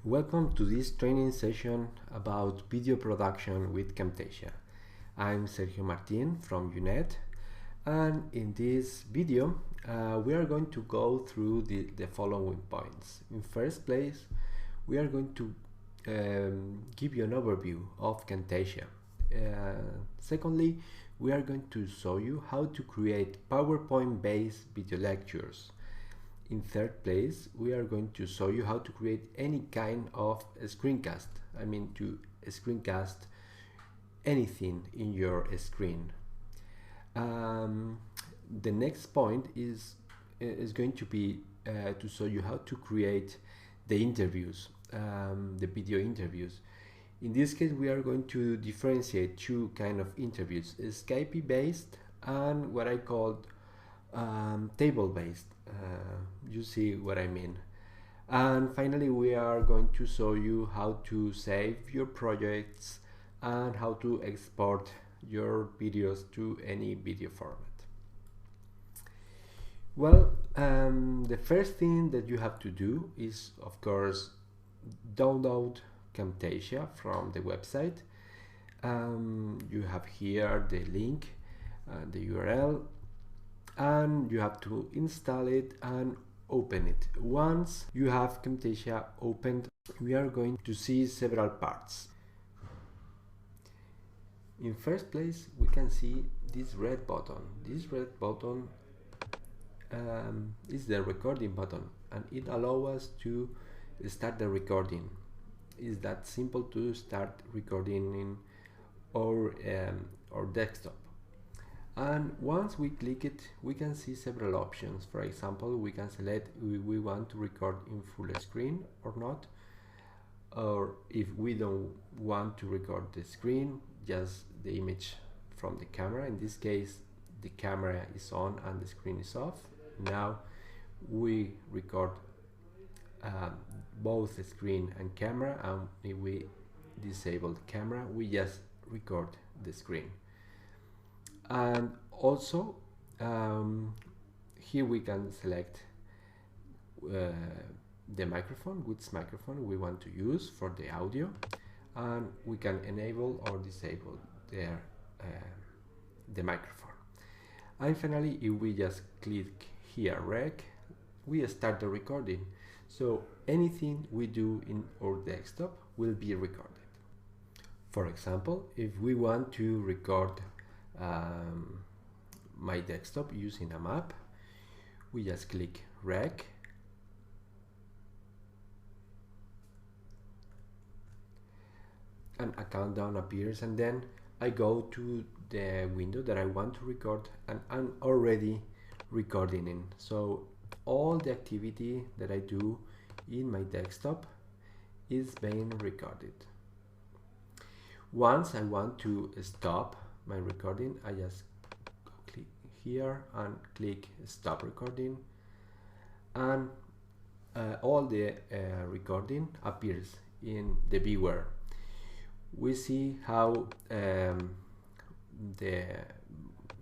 Welcome to this training session about video production with Camtasia. I'm Sergio Martin from UNED, and in this video we are going to go through the following points. In first place, we are going to give you an overview of Camtasia. Secondly, we are going to show you how to create PowerPoint-based video lectures. In third place, we are going to show you how to create any kind of a screencast. I mean, to screencast anything in your screen. The next point is going to be to show you how to create the interviews, the video interviews. In this case, we are going to differentiate two kind of interviews: Skype based and what I called table based. You see what I mean. And finally, we are going to show you how to save your projects and how to export your videos to any video format. Well, the first thing that you have to do is, of course, download Camtasia from the website. You have here the link, the URL, and you have to install it and open it. Once you have Camtasia opened, we are going to see several parts. In first place, we can see this red button. This red button is the recording button, and it allows us to start the recording. It's that simple to start recording in our desktop. And once we click it, we can see several options. For example, we can select if we want to record in full screen or not, or if we don't want to record the screen, just the image from the camera. In this case, the camera is on and the screen is off. Now we record both the screen and camera, and if we disable the camera, we just record the screen. And also here we can select the microphone, which microphone we want to use for the audio, and we can enable or disable the microphone. And finally, if we just click here rec, we start the recording. So anything we do in our desktop will be recorded. For example, if we want to record my desktop using a map, we just click rec, and a countdown appears, and then I go to the window that I want to record, and I'm already recording in. So all the activity that I do in my desktop is being recorded. Once I want to stop my recording, I just click here and click stop recording, and all the recording appears in the viewer. We see how the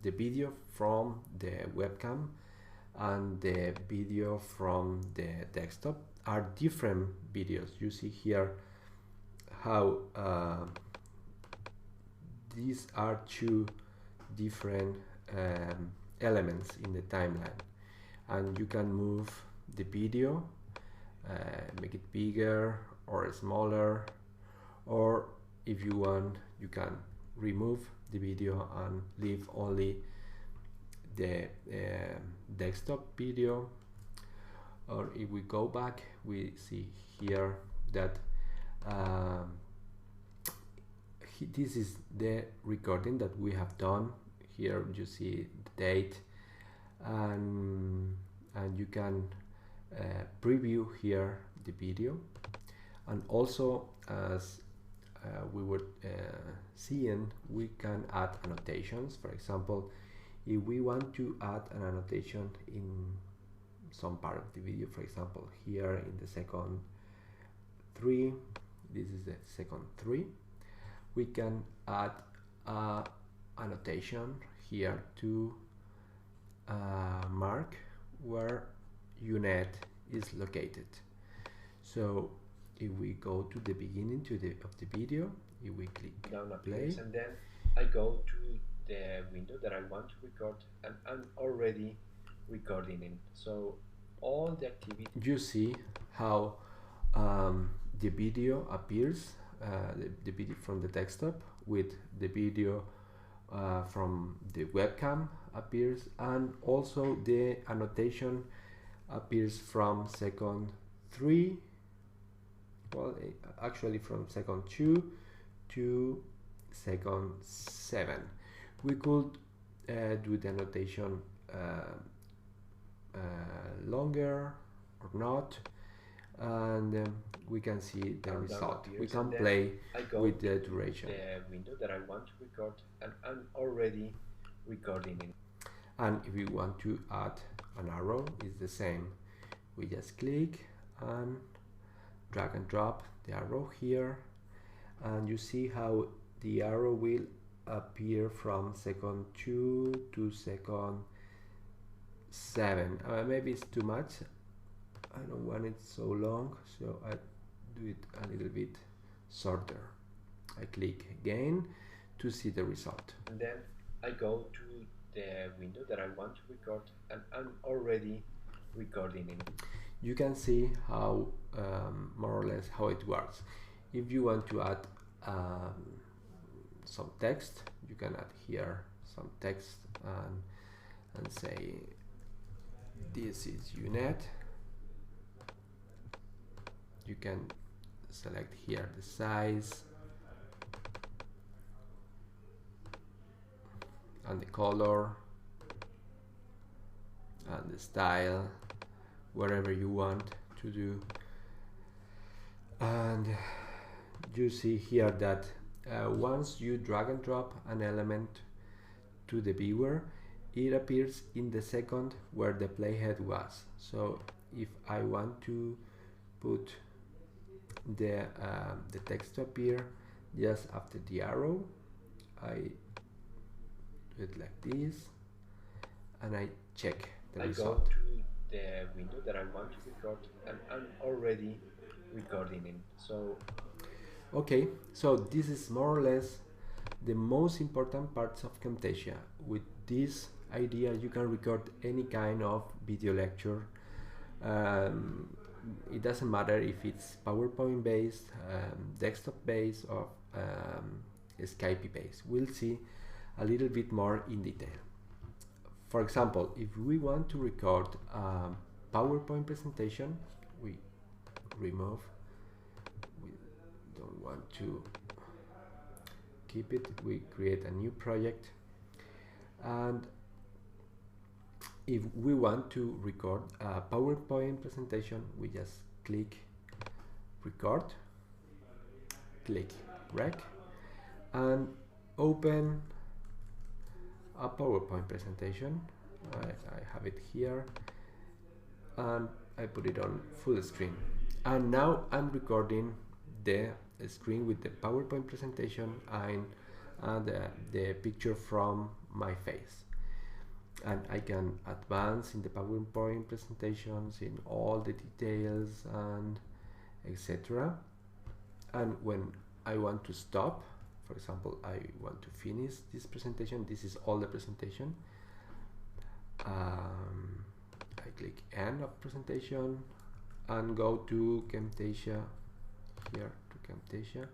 video from the webcam and the video from the desktop are different videos. You see here how these are two different elements in the timeline, and you can move the video, make it bigger or smaller, or if you want, you can remove the video and leave only the desktop video. Or if we go back, we see here that this is the recording that we have done. Here you see the date, and you can preview here the video. And also, as we were seeing, we can add annotations. For example, if we want to add an annotation in some part of the video, for example here in the second 3, this is the second 3, we can add a annotation here to mark where UNED is located. So if we go to the beginning of the video, if we click Down play, appears, and then I go to the window that I want to record, and I'm already recording it. So all the activity, you see how the video appears, the video from the desktop with the video from the webcam appears, and also the annotation appears from second 3, well, actually from second 2 to second 7. We could do the annotation longer or not, and we can see the result. We can play with the duration. the window that I want to record, and I'm already recording it. And if we want to add an arrow, it's the same. We just click and drag and drop the arrow here, and you see how the arrow will appear from second 2 to second 7. Maybe it's too much. I don't want it so long, so I do it a little bit shorter. I click again to see the result. And then I go to the window that I want to record, and I'm already recording it. You can see how more or less how it works. If you want to add some text, you can add here some text and say this is UNET. You can select here the size and the color and the style, wherever you want to do. And you see here that once you drag and drop an element to the viewer, it appears in the second where the playhead was. So if I want to put the text to appear just after the arrow, I do it like this, and I check the result. I go to the window that I want to record, and I'm already recording it. So okay, so this is more or less the most important parts of Camtasia. With this idea you can record any kind of video lecture. It doesn't matter if it's PowerPoint based, desktop based, or Skype based. We'll see a little bit more in detail. For example, if we want to record a PowerPoint presentation, we remove, we don't want to keep it, we create a new project, and if we want to record a PowerPoint presentation, we just click record, click rec, and open a PowerPoint presentation. I have it here, and I put it on full screen, and now I'm recording the screen with the PowerPoint presentation and the picture from my face. And I can advance in the PowerPoint presentations in all the details and etc. And when I want to stop, for example, I want to finish this presentation, this is all the presentation, I click end of presentation and go to Camtasia, here to Camtasia,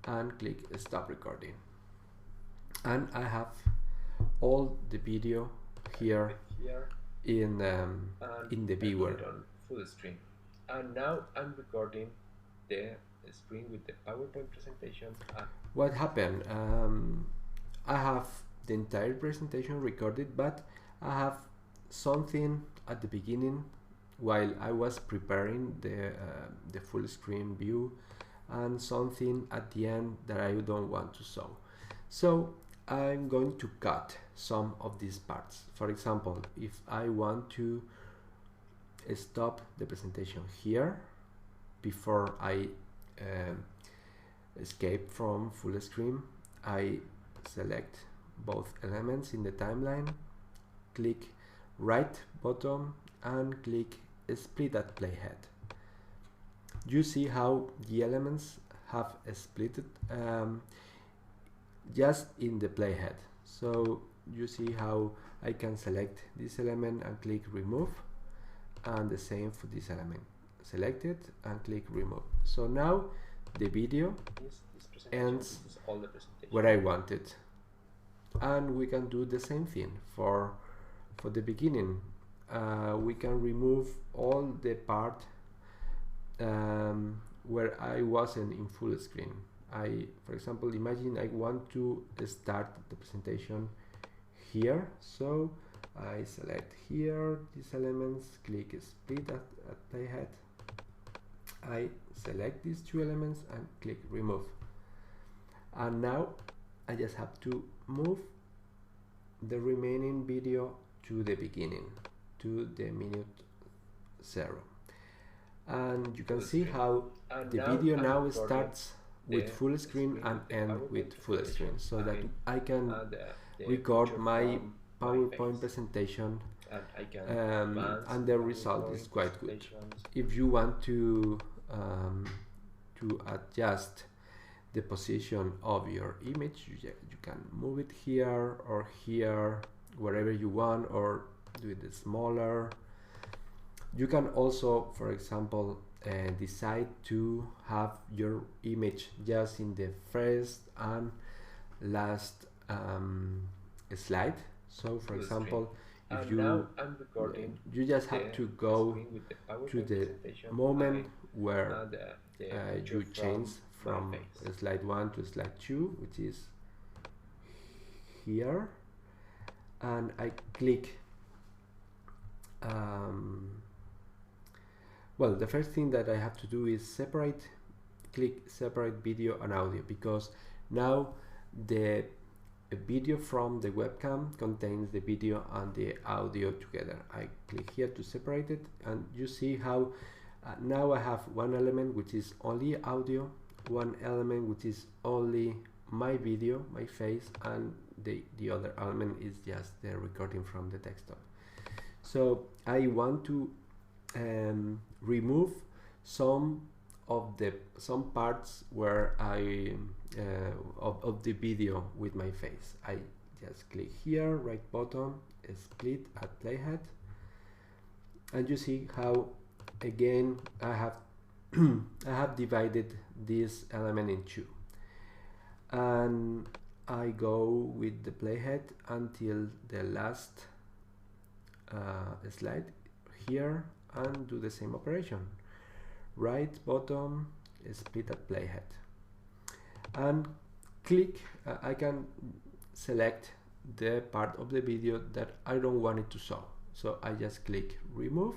and click stop recording, and I have all the video here in the viewer on full screen. And now I'm recording the screen with the PowerPoint presentation. What happened? I have the entire presentation recorded, but I have something at the beginning while I was preparing the full screen view, and something at the end that I don't want to show. So I'm going to cut some of these parts. For example, if I want to stop the presentation here before I escape from full screen, I select both elements in the timeline, click right button and click split at playhead. you see how the elements have split just in the playhead. So you see how I can select this element and click remove, and the same for this element. Select it and click remove. So now the video ends where I wanted, and we can do the same thing for the beginning. We can remove all the part where I wasn't in full screen. For example, imagine I want to start the presentation here, so I select here these elements, click split at playhead. I select these two elements and click remove, and now I just have to move the remaining video to the beginning, to the minute 0, and you can see how the video now starts with full screen and end with full screen, so that I can record my PowerPoint presentation, and the result is quite good. If you want to adjust the position of your image, you can move it here or here, wherever you want, or do it smaller. You can also, for example, decide to have your image just in the first and last slide. So for example, if you just have to go to the moment where you change from slide 1 to slide 2, which is here, and I click well, the first thing that I have to do is click separate video and audio, because now the video from the webcam contains the video and the audio together. I click here to separate it, and you see how now I have one element which is only audio, one element which is only my video, my face, and the other element is just the recording from the desktop. So I want to remove some parts where of the video with my face. I just click here, right button, split at playhead, and you see how again I have I have divided this element in two, and I go with the playhead until the last slide here and do the same operation. Right button, split at playhead, and click. I can select the part of the video that I don't want it to show, so I just click remove,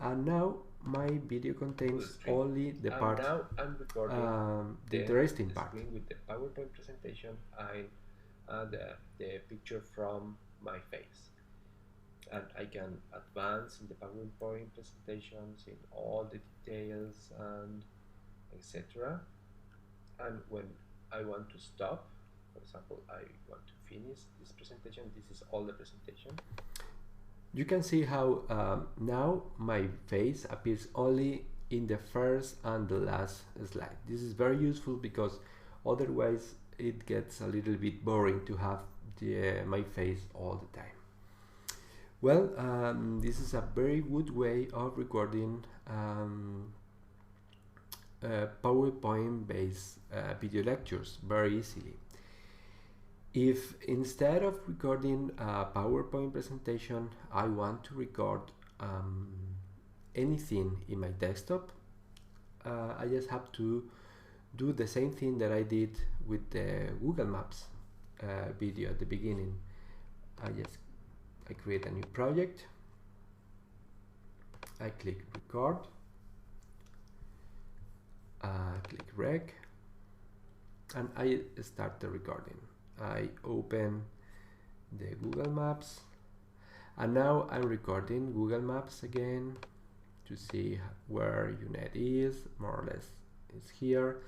and now my video contains only the part, the interesting part. With the PowerPoint presentation, I add the picture from my face, and I can advance in the PowerPoint presentations in all the details and etc. And when I want to stop, for example, I want to finish this presentation, this is all the presentation. You can see how now my face appears only in the first and the last slide. This is very useful because otherwise it gets a little bit boring to have my face all the time. Well, this is a very good way of recording PowerPoint-based video lectures very easily. If instead of recording a PowerPoint presentation, I want to record anything in my desktop, I just have to do the same thing that I did with the Google Maps video at the beginning. I create a new project, I click record, click rec, and I start the recording. I open the Google Maps, and now I'm recording Google Maps again to see where UNED is, more or less it's here.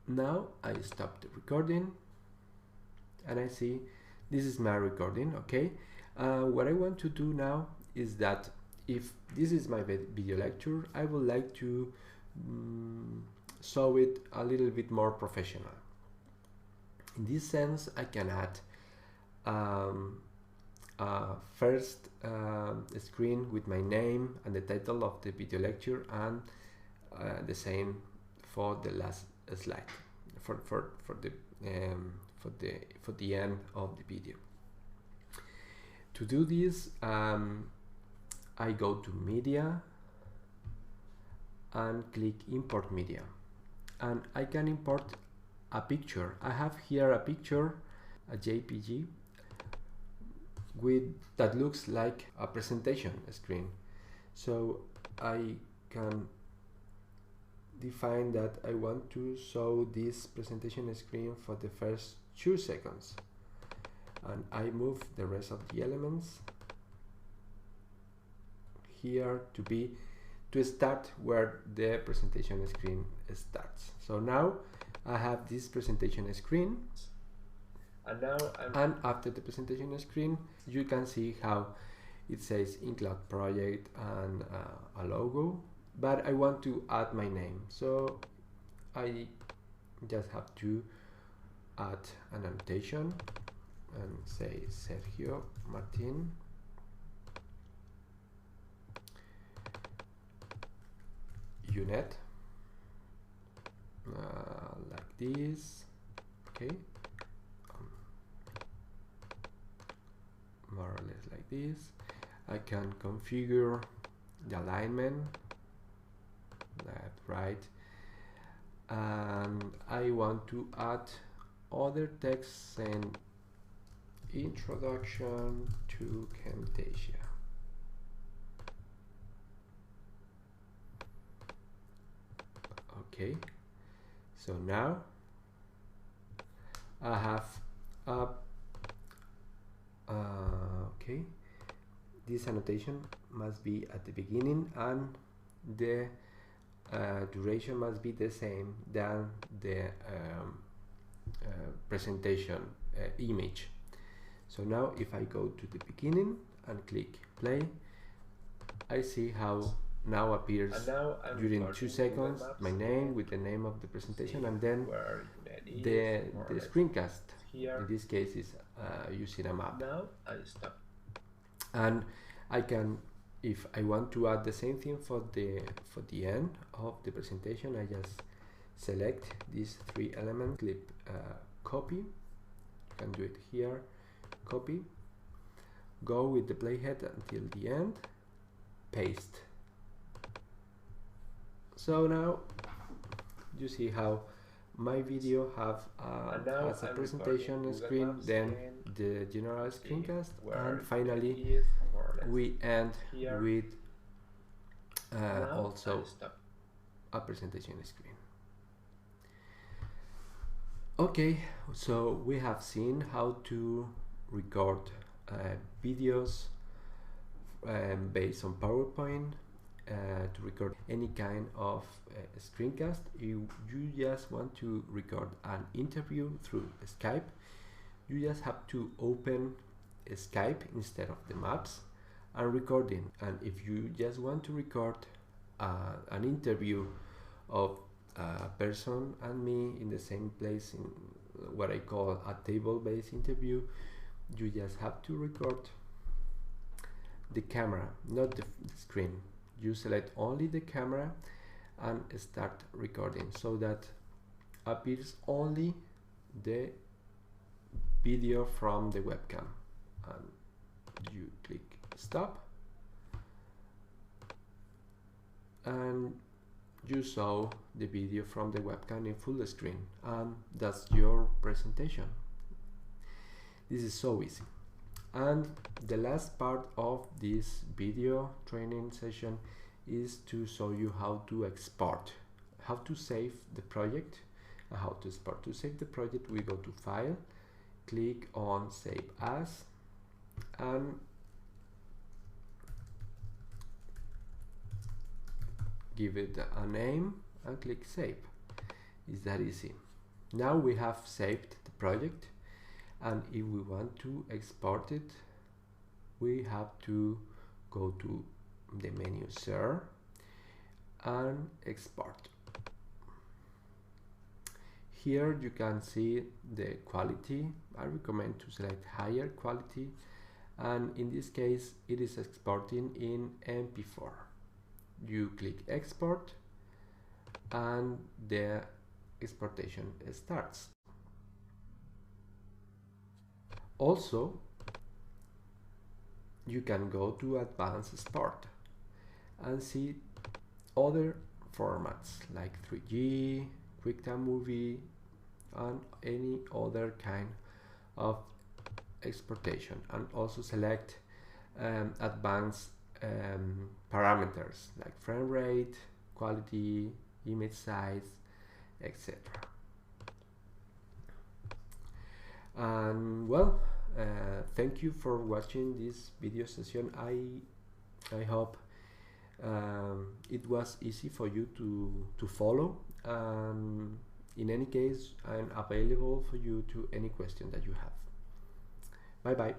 Now I stop the recording and I see this is my recording. Okay, what I want to do now is that if this is my video lecture, I would like to show it a little bit more professional. In this sense, I can add first screen with my name and the title of the video lecture, and the same for the last slide for the end of the video. To do this, I go to media and click import media, and I can import a picture. I have here a picture, a JPG, that looks like a presentation screen. So I can define that I want to show this presentation screen for the first 2 seconds, and I move the rest of the elements here to start where the presentation screen starts. So now I have this presentation screen, and after the presentation screen you can see how it says iCloud project and a logo, but I want to add my name, so I just have to add an annotation and say Sergio Martin UNED, like this. Okay, more or less like this. I can configure the alignment, left, right, and I want to add other text and introduction to Camtasia. Okay, so now I have okay, this annotation must be at the beginning, and the duration must be the same than the presentation image. So now if I go to the beginning and click play, I see how now appears during 2 seconds my name with the name of the presentation, and then the screencast in this case is using a map. Now I stop. And I can, if I want to add the same thing for the end of the presentation, I just select these 3 elements, click copy, you can do it here, copy, go with the playhead until the end, paste. So now you see how my video has a presentation screen, then the general screencast, and finally we end with also a presentation screen. Okay, so we have seen how to record videos based on PowerPoint, to record any kind of screencast. You just want to record an interview through Skype. You just have to open Skype instead of the maps and recording. And if you just want to record an interview of a person and me in the same place, in what I call a table-based interview, you just have to record the camera, not the screen. You select only the camera and start recording, so that appears only the video from the webcam, and you click stop, and you saw the video from the webcam in full screen, and that's your presentation. This is so easy. And the last part of this video training session is to show you how to export, how to save the project, and how to export. To save the project, we go to File, click on Save As, and give it a name and click Save. It's that easy. Now we have saved the project, and if we want to export it, we have to go to the menu Share and Export. Here you can see the quality. I recommend to select higher quality, and in this case it is exporting in MP4. You click Export and the exportation starts. Also, you can go to Advanced Export and see other formats like 3G, QuickTime Movie, and any other kind of exportation, and also select advanced parameters like frame rate, quality, image size, etc. And well, thank you for watching this video session. I hope it was easy for you to follow. In any case, I'm available for you to any question that you have. Bye bye.